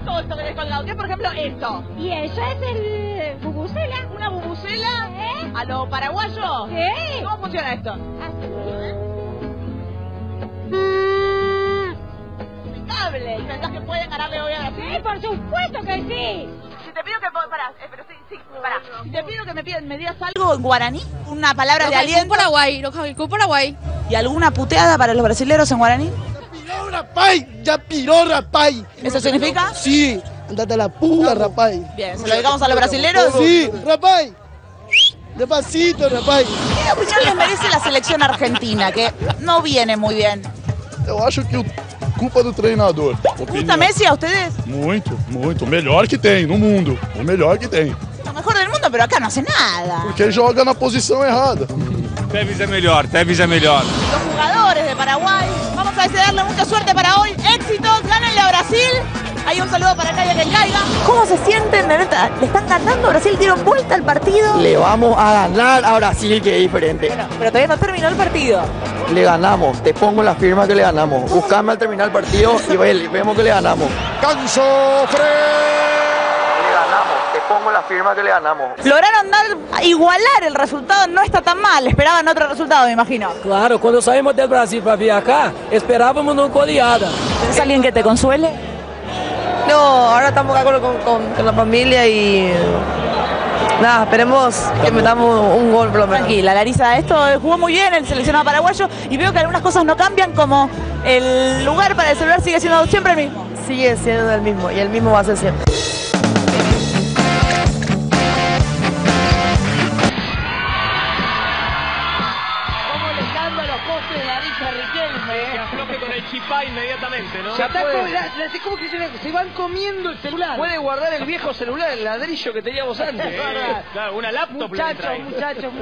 todo esto que ves colgado? ¿Qué es, por ejemplo, esto? Y eso es el bubucela. ¿Una bubucela? ¿A lo paraguayo? Sí. ¿Cómo funciona esto? Así. Impecable. ¿Y pensás que pueden ganarle hoy a Brasil? Sí, por supuesto que sí. Si te pido que... Pará, pero sí, pará. Si te pido que me digas algo en guaraní, una palabra de aliento. Paraguay, Paraguay. ¿Y alguna puteada para los brasileros en guaraní? Ya piró, rapaz. ¿Eso significa? Sí, andate a la puta, rapaz. Bien, ¿se lo dedicamos a los brasileros? Sí, rapaz. Despacito, rapaz. ¿Qué opinión les merece la selección argentina, que no viene muy bien? Eu acho que culpa do treinador. ¿Gusta Messi a ustedes? Muito, muito. O melhor que tem no mundo. O melhor que tem. Lo mejor del mundo, pero acá no hace nada. Porque joga na posição errada. Tevez é melhor, Tevez é melhor. Los jugadores de Paraguay, vamos a desearle mucha suerte para hoy. Éxitos, gánenle a Brasil. Hay un saludo para Caiga que caiga. ¿Cómo se sienten, neta? ¿Le están ganando a Brasil? ¿Dieron vuelta al partido? Le vamos a ganar a Brasil, que es diferente. Bueno, pero todavía no terminó el partido. Le ganamos, te pongo la firma que le ganamos. Buscame al terminar el partido y vemos que le ganamos. Canso, Le ganamos, te pongo la firma que le ganamos. Lograron igualar el resultado, no está tan mal. Esperaban otro resultado, me imagino. Claro, quando saímos do Brasil para vir acá, esperávamos uma goleada. ¿Tienes alguien que te consuele? No, ahora estamos acá con la familia y nada, esperemos que metamos un gol por lo menos. Tranquila, Larisa, esto jugó muy bien el seleccionado paraguayo y veo que algunas cosas no cambian, como el lugar para el celular sigue siendo siempre el mismo. Sigue siendo el mismo y el mismo va a ser siempre. ¿Cómo le cambia los postes de nariz a Riquelme? Que afloje con el chipá inmediatamente, ¿no? Ya ¿cómo que se van comiendo el celular? Puede guardar el viejo celular, el ladrillo que teníamos antes. Es verdad. Claro, una laptop. Muchachos.